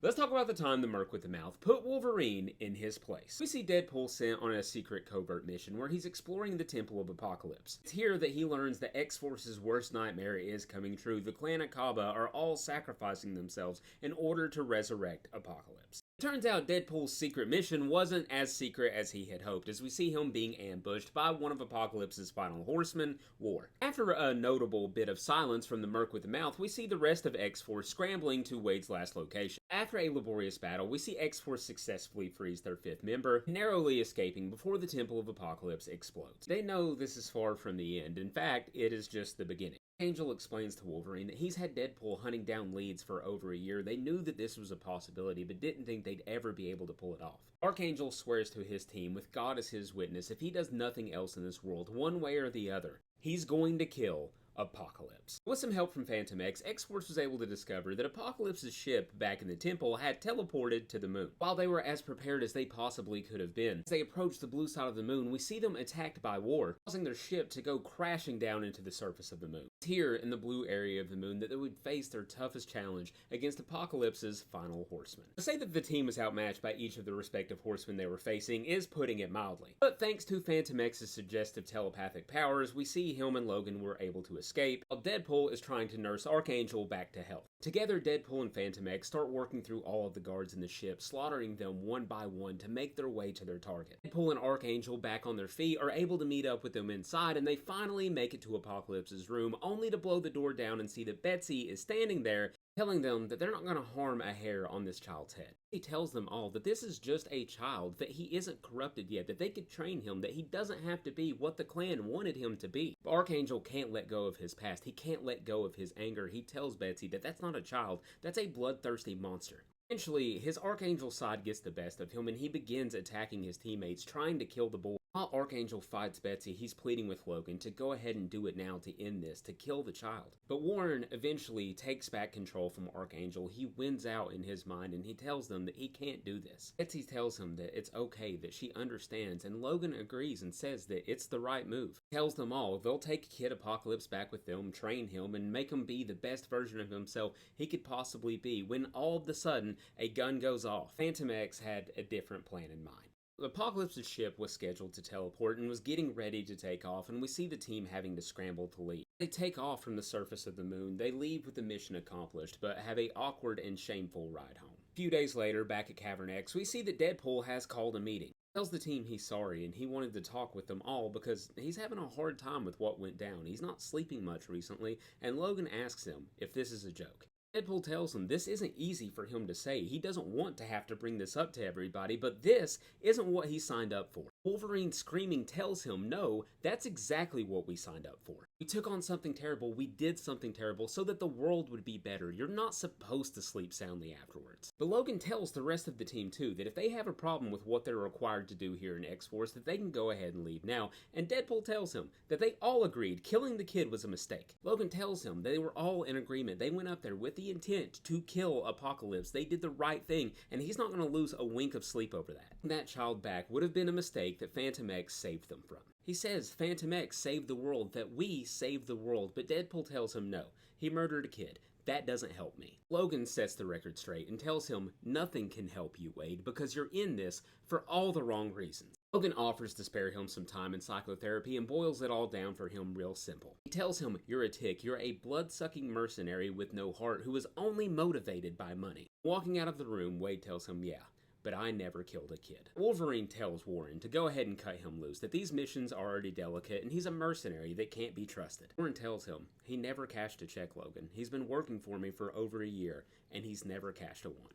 Let's talk about the time the Merc with the Mouth put Wolverine in his place. We see Deadpool sent on a secret covert mission where he's exploring the Temple of Apocalypse. It's here that he learns that X-Force's worst nightmare is coming true. The clan Akaba are all sacrificing themselves in order to resurrect Apocalypse. It turns out Deadpool's secret mission wasn't as secret as he had hoped, as we see him being ambushed by one of Apocalypse's final horsemen, War. After a notable bit of silence from the Merc with the Mouth, we see the rest of X-Force scrambling to Wade's last location. After a laborious battle, we see X-Force successfully freeze their fifth member, narrowly escaping before the Temple of Apocalypse explodes. They know this is far from the end. In fact, it is just the beginning. Angel explains to Wolverine that he's had Deadpool hunting down leads for over a year. They knew that this was a possibility, but didn't think they'd ever be able to pull it off. Archangel swears to his team, with God as his witness, if he does nothing else in this world, one way or the other, he's going to kill Apocalypse. With some help from Phantom X, X-Force was able to discover that Apocalypse's ship back in the temple had teleported to the moon. While they were as prepared as they possibly could have been, as they approach the blue side of the moon, we see them attacked by War, causing their ship to go crashing down into the surface of the moon. It's here in the blue area of the moon that they would face their toughest challenge against Apocalypse's final horseman. To say that the team was outmatched by each of the respective horsemen they were facing is putting it mildly. But thanks to Phantom X's suggestive telepathic powers, we see him and Logan were able to escape, while Deadpool is trying to nurse Archangel back to health. Together, Deadpool and Phantom X start working through all of the guards in the ship, slaughtering them one by one to make their way to their target. Deadpool and Archangel, back on their feet, are able to meet up with them inside, and they finally make it to Apocalypse's room, only to blow the door down and see that Betsy is standing there, telling them that they're not going to harm a hair on this child's head. He tells them all that this is just a child, that he isn't corrupted yet, that they could train him, that he doesn't have to be what the clan wanted him to be. But Archangel can't let go of his past. He can't let go of his anger. He tells Betsy that that's not a child, that's a bloodthirsty monster. Eventually, his Archangel side gets the best of him and he begins attacking his teammates, trying to kill the boy. While Archangel fights Betsy, he's pleading with Logan to go ahead and do it now to end this, to kill the child. But Warren eventually takes back control from Archangel. He wins out in his mind and he tells them that he can't do this. Betsy tells him that it's okay, that she understands, and Logan agrees and says that it's the right move. He tells them all they'll take Kid Apocalypse back with them, train him, and make him be the best version of himself he could possibly be, when all of a sudden a gun goes off. Phantom X had a different plan in mind. Apocalypse's ship was scheduled to teleport and was getting ready to take off, and we see the team having to scramble to leave. They take off from the surface of the moon. They leave with the mission accomplished, but have a awkward and shameful ride home. A few days later, back at Cavern X, we see that Deadpool has called a meeting. He tells the team he's sorry and he wanted to talk with them all because he's having a hard time with what went down. He's not sleeping much recently, and Logan asks him if this is a joke. Deadpool tells him this isn't easy for him to say. He doesn't want to have to bring this up to everybody, but this isn't what he signed up for. Wolverine screaming tells him, no, that's exactly what we signed up for. We took on something terrible, we did something terrible so that the world would be better. You're not supposed to sleep soundly afterwards. But Logan tells the rest of the team too that if they have a problem with what they're required to do here in X-Force, that they can go ahead and leave now, and Deadpool tells him that they all agreed killing the kid was a mistake. Logan tells him they were all in agreement. They went up there with the intent to kill Apocalypse. They did the right thing, and he's not going to lose a wink of sleep over that. That child back would have been a mistake that Phantom X saved them from. He says Phantom X saved the world, that we saved the world, but Deadpool tells him no, he murdered a kid. That doesn't help me. Logan sets the record straight and tells him nothing can help you, Wade, because you're in this for all the wrong reasons. Logan offers to spare him some time in psychotherapy and boils it all down for him real simple. He tells him, you're a tick, you're a blood-sucking mercenary with no heart who is only motivated by money. Walking out of the room, Wade tells him, yeah, but I never killed a kid. Wolverine tells Warren to go ahead and cut him loose, that these missions are already delicate and he's a mercenary that can't be trusted. Warren tells him he never cashed a check, Logan. He's been working for me for over a year and he's never cashed a one.